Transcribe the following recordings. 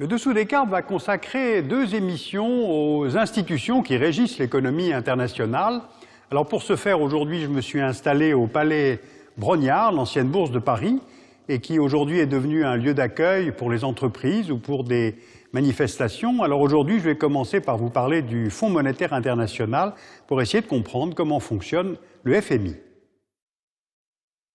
Le Dessous des cartes va consacrer 2 émissions aux institutions qui régissent l'économie internationale. Alors pour ce faire, aujourd'hui, je me suis installé au Palais Brongniart, l'ancienne bourse de Paris, et qui aujourd'hui est devenu un lieu d'accueil pour les entreprises ou pour des manifestations. Alors aujourd'hui, je vais commencer par vous parler du Fonds monétaire international pour essayer de comprendre comment fonctionne le FMI.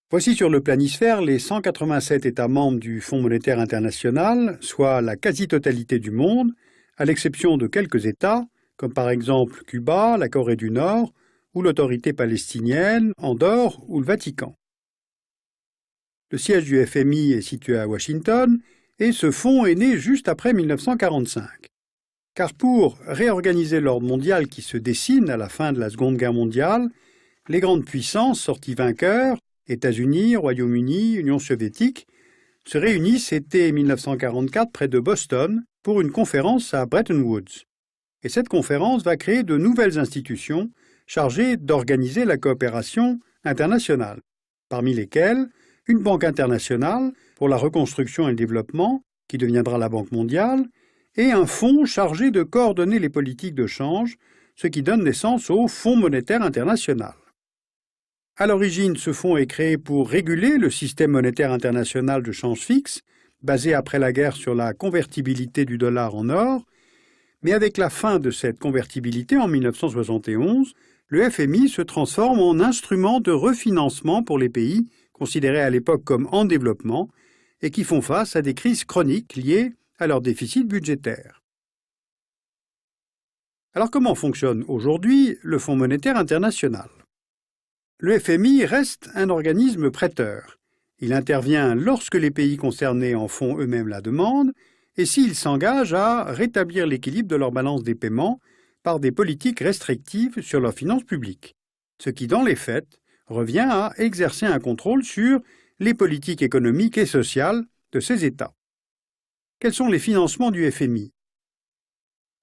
Voici sur le planisphère les 187 États membres du Fonds monétaire international, soit la quasi-totalité du monde, à l'exception de quelques États, comme par exemple Cuba, la Corée du Nord, ou l'autorité palestinienne, Andorre ou le Vatican. Le siège du FMI est situé à Washington, et ce fonds est né juste après 1945. Car pour réorganiser l'ordre mondial qui se dessine à la fin de la Seconde Guerre mondiale, les grandes puissances sorties vainqueurs, États-Unis, Royaume-Uni, Union soviétique, se réunissent été 1944 près de Boston pour une conférence à Bretton Woods. Et cette conférence va créer de nouvelles institutions chargées d'organiser la coopération internationale, parmi lesquelles une banque internationale pour la reconstruction et le développement, qui deviendra la Banque mondiale, et un fonds chargé de coordonner les politiques de change, ce qui donne naissance au Fonds monétaire international. À l'origine, ce fonds est créé pour réguler le système monétaire international de change fixe, basé après la guerre sur la convertibilité du dollar en or, mais avec la fin de cette convertibilité en 1971, le FMI se transforme en instrument de refinancement pour les pays considérés à l'époque comme en développement et qui font face à des crises chroniques liées à leur déficit budgétaire. Alors comment fonctionne aujourd'hui le Fonds monétaire international ? Le FMI reste un organisme prêteur. Il intervient lorsque les pays concernés en font eux-mêmes la demande et s'ils s'engagent à rétablir l'équilibre de leur balance des paiements par des politiques restrictives sur leurs finances publiques, ce qui, dans les faits, revient à exercer un contrôle sur les politiques économiques et sociales de ces États. Quels sont les financements du FMI ?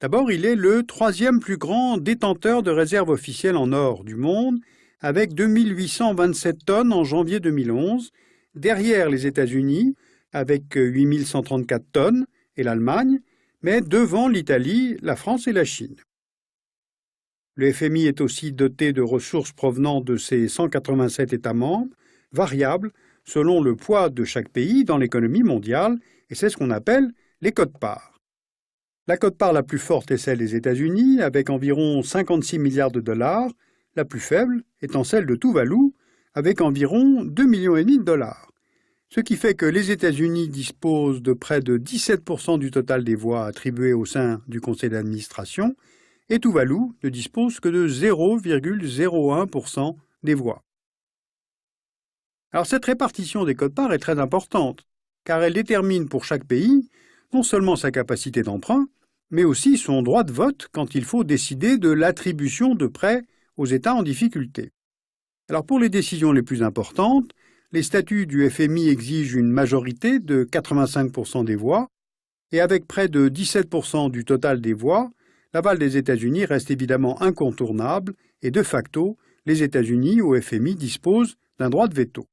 D'abord, il est le 3e plus grand détenteur de réserves officielles en or du monde, avec 2827 tonnes en janvier 2011, derrière les États-Unis, avec 8134 tonnes, et l'Allemagne, mais devant l'Italie, la France et la Chine. Le FMI est aussi doté de ressources provenant de ses 187 États membres, variables selon le poids de chaque pays dans l'économie mondiale, et c'est ce qu'on appelle les quotes-parts. La quote-part la plus forte est celle des États-Unis, avec environ 56 milliards de dollars, la plus faible étant celle de Tuvalu, avec environ 2,5 millions de dollars. Ce qui fait que les États-Unis disposent de près de 17% du total des voix attribuées au sein du conseil d'administration, et Tuvalu ne dispose que de 0,01% des voix. Alors cette répartition des quotes-parts est très importante, car elle détermine pour chaque pays non seulement sa capacité d'emprunt, mais aussi son droit de vote quand il faut décider de l'attribution de prêts aux États en difficulté. Alors pour les décisions les plus importantes, les statuts du FMI exigent une majorité de 85% des voix, et avec près de 17% du total des voix, l'aval des États-Unis reste évidemment incontournable, et de facto, les États-Unis au FMI disposent d'un droit de veto.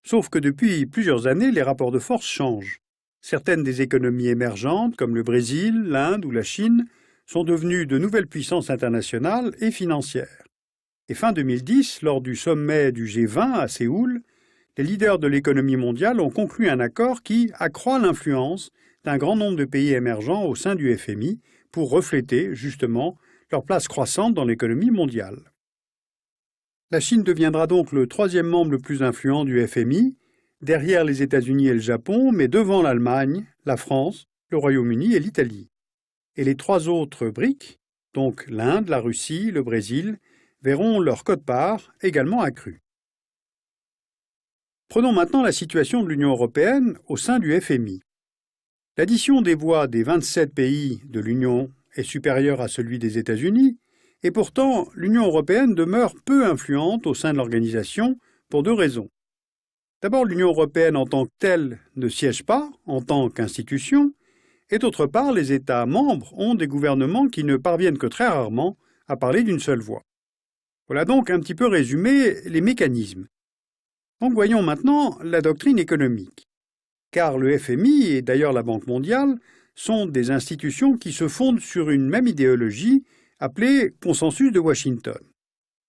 Sauf que depuis plusieurs années, les rapports de force changent. Certaines des économies émergentes, comme le Brésil, l'Inde ou la Chine, sont devenues de nouvelles puissances internationales et financières. Et fin 2010, lors du sommet du G20 à Séoul, les leaders de l'économie mondiale ont conclu un accord qui accroît l'influence d'un grand nombre de pays émergents au sein du FMI pour refléter, justement, leur place croissante dans l'économie mondiale. La Chine deviendra donc le 3e membre le plus influent du FMI, derrière les États-Unis et le Japon, mais devant l'Allemagne, la France, le Royaume-Uni et l'Italie. Et les 3 autres BRIC, donc l'Inde, la Russie, le Brésil, verront leur quote-part également accrue. Prenons maintenant la situation de l'Union européenne au sein du FMI. L'addition des voix des 27 pays de l'Union est supérieure à celui des États-Unis, et pourtant l'Union européenne demeure peu influente au sein de l'organisation pour 2 raisons. D'abord, l'Union européenne en tant que telle ne siège pas en tant qu'institution, et d'autre part, les États membres ont des gouvernements qui ne parviennent que très rarement à parler d'une seule voix. Voilà donc un petit peu résumé les mécanismes. Donc voyons maintenant la doctrine économique. car le FMI et d'ailleurs la Banque mondiale sont des institutions qui se fondent sur une même idéologie appelée consensus de Washington.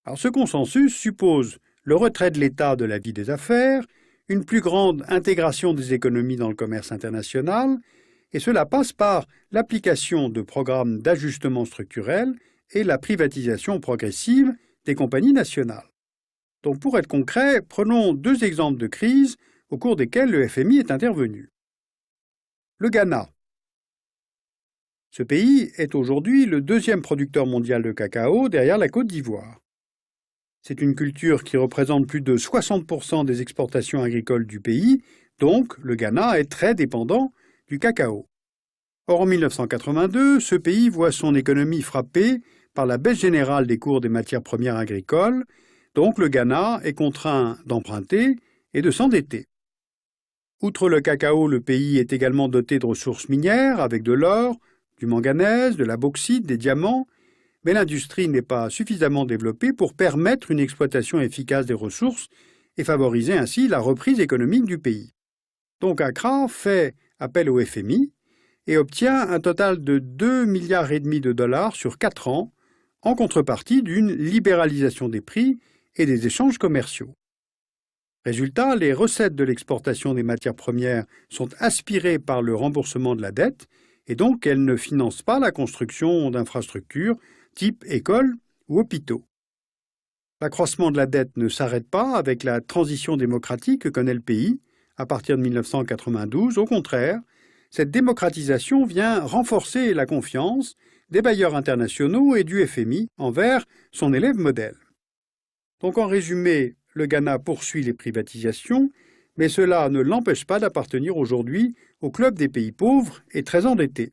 Alors ce consensus suppose le retrait de l'État de la vie des affaires, une plus grande intégration des économies dans le commerce international, et cela passe par l'application de programmes d'ajustement structurel et la privatisation progressive des compagnies nationales. Donc pour être concret, prenons deux exemples de crises au cours desquelles le FMI est intervenu. Le Ghana. Ce pays est aujourd'hui le deuxième producteur mondial de cacao derrière la Côte d'Ivoire. C'est une culture qui représente plus de 60% des exportations agricoles du pays, donc le Ghana est très dépendant du cacao. Or, en 1982, ce pays voit son économie frappée par la baisse générale des cours des matières premières agricoles, donc le Ghana est contraint d'emprunter et de s'endetter. Outre le cacao, le pays est également doté de ressources minières avec de l'or, du manganèse, de la bauxite, des diamants, mais l'industrie n'est pas suffisamment développée pour permettre une exploitation efficace des ressources et favoriser ainsi la reprise économique du pays. Donc Accra fait appel au FMI et obtient un total de 2,5 milliards de dollars sur 4 ans, en contrepartie d'une libéralisation des prix et des échanges commerciaux. Résultat, les recettes de l'exportation des matières premières sont aspirées par le remboursement de la dette, et donc elles ne financent pas la construction d'infrastructures type écoles ou hôpitaux. L'accroissement de la dette ne s'arrête pas avec la transition démocratique que connaît le pays à partir de 1992. Au contraire, cette démocratisation vient renforcer la confiance des bailleurs internationaux et du FMI envers son élève modèle. Donc en résumé, le Ghana poursuit les privatisations, mais cela ne l'empêche pas d'appartenir aujourd'hui au club des pays pauvres et très endettés.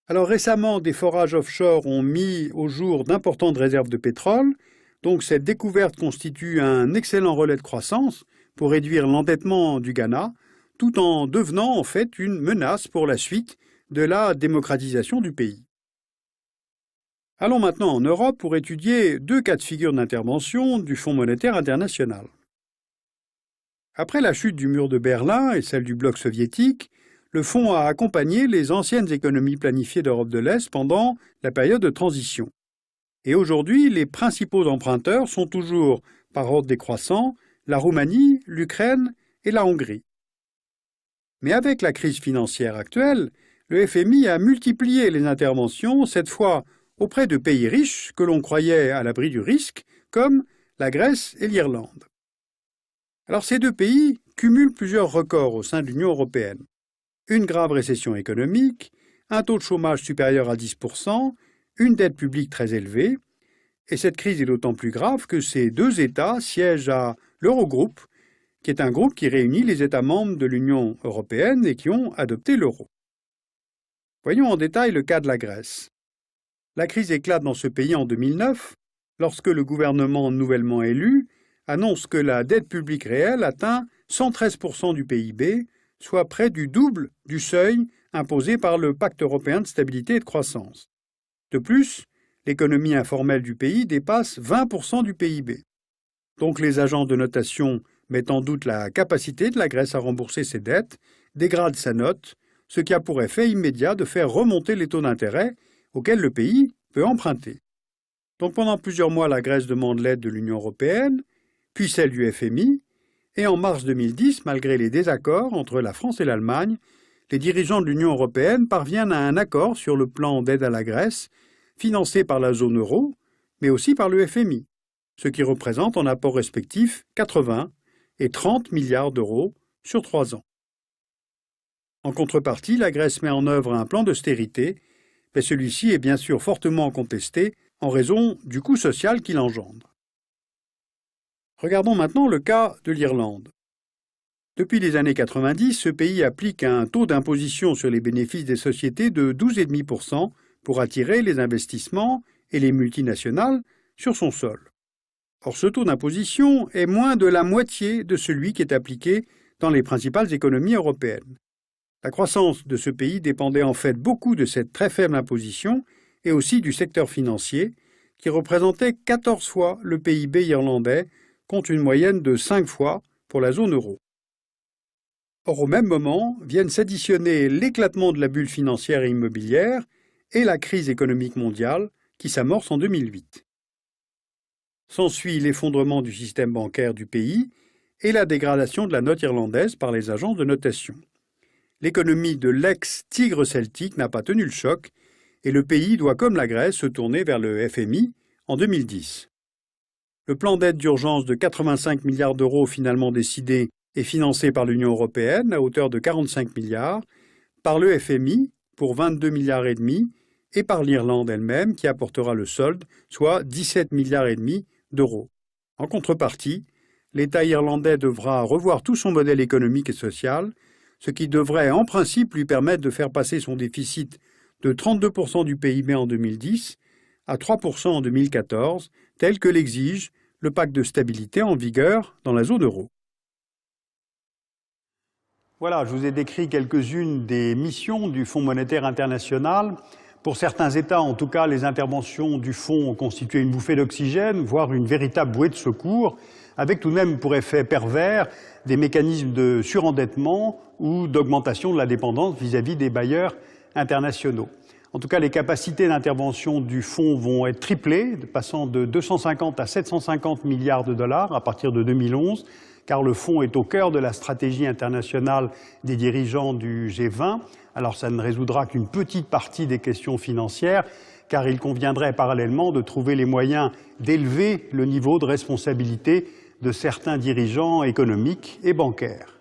Alors récemment, des forages offshore ont mis au jour d'importantes réserves de pétrole, donc cette découverte constitue un excellent relais de croissance pour réduire l'endettement du Ghana, tout en devenant en fait une menace pour la suite de la démocratisation du pays. Allons maintenant en Europe pour étudier deux cas de figure d'intervention du Fonds monétaire international. Après la chute du mur de Berlin et celle du bloc soviétique, le Fonds a accompagné les anciennes économies planifiées d'Europe de l'Est pendant la période de transition. Et aujourd'hui, les principaux emprunteurs sont toujours, par ordre décroissant, la Roumanie, l'Ukraine et la Hongrie. Mais avec la crise financière actuelle, le FMI a multiplié les interventions, cette fois auprès de pays riches que l'on croyait à l'abri du risque, comme la Grèce et l'Irlande. Alors ces deux pays cumulent plusieurs records au sein de l'Union européenne. Une grave récession économique, un taux de chômage supérieur à 10%, une dette publique très élevée, et cette crise est d'autant plus grave que ces deux États siègent à l'Eurogroupe, qui est un groupe qui réunit les États membres de l'Union européenne et qui ont adopté l'euro. Voyons en détail le cas de la Grèce. La crise éclate dans ce pays en 2009, lorsque le gouvernement nouvellement élu annonce que la dette publique réelle atteint 113% du PIB, soit près du double du seuil imposé par le Pacte européen de stabilité et de croissance. De plus, l'économie informelle du pays dépasse 20% du PIB. Donc les agents de notation mettent en doute la capacité de la Grèce à rembourser ses dettes, dégradent sa note, ce qui a pour effet immédiat de faire remonter les taux d'intérêt auxquels le pays peut emprunter. Donc pendant plusieurs mois, la Grèce demande l'aide de l'Union européenne, puis celle du FMI, et en mars 2010, malgré les désaccords entre la France et l'Allemagne, les dirigeants de l'Union européenne parviennent à un accord sur le plan d'aide à la Grèce, financé par la zone euro, mais aussi par le FMI, ce qui représente en apport respectif 80 et 30 milliards d'euros sur 3 ans. En contrepartie, la Grèce met en œuvre un plan d'austérité, mais celui-ci est bien sûr fortement contesté en raison du coût social qu'il engendre. Regardons maintenant le cas de l'Irlande. Depuis les années 90, ce pays applique un taux d'imposition sur les bénéfices des sociétés de 12,5% pour attirer les investissements et les multinationales sur son sol. Or, ce taux d'imposition est moins de la moitié de celui qui est appliqué dans les principales économies européennes. La croissance de ce pays dépendait en fait beaucoup de cette très faible imposition et aussi du secteur financier, qui représentait 14 fois le PIB irlandais, contre une moyenne de 5 fois pour la zone euro. Or, au même moment, viennent s'additionner l'éclatement de la bulle financière et immobilière et la crise économique mondiale qui s'amorce en 2008. S'ensuit l'effondrement du système bancaire du pays et la dégradation de la note irlandaise par les agences de notation. L'économie de l'ex-tigre celtique n'a pas tenu le choc et le pays doit, comme la Grèce, se tourner vers le FMI en 2010. Le plan d'aide d'urgence de 85 milliards d'euros finalement décidé est financé par l'Union européenne à hauteur de 45 milliards, par le FMI pour 22 milliards et demi et par l'Irlande elle-même qui apportera le solde, soit 17 milliards et demi d'euros. En contrepartie, l'État irlandais devra revoir tout son modèle économique et social, ce qui devrait en principe lui permettre de faire passer son déficit de 32% du PIB en 2010 à 3% en 2014, tel que l'exige le pacte de stabilité en vigueur dans la zone euro. Voilà, je vous ai décrit quelques-unes des missions du Fonds monétaire international. Pour certains États, en tout cas, les interventions du Fonds ont constitué une bouffée d'oxygène, voire une véritable bouée de secours, avec tout de même pour effet pervers des mécanismes de surendettement ou d'augmentation de la dépendance vis-à-vis des bailleurs internationaux. En tout cas, les capacités d'intervention du Fonds vont être triplées, passant de 250 à 750 milliards de dollars à partir de 2011, car le Fonds est au cœur de la stratégie internationale des dirigeants du G20. Alors ça ne résoudra qu'une petite partie des questions financières, car il conviendrait parallèlement de trouver les moyens d'élever le niveau de responsabilité de certains dirigeants économiques et bancaires.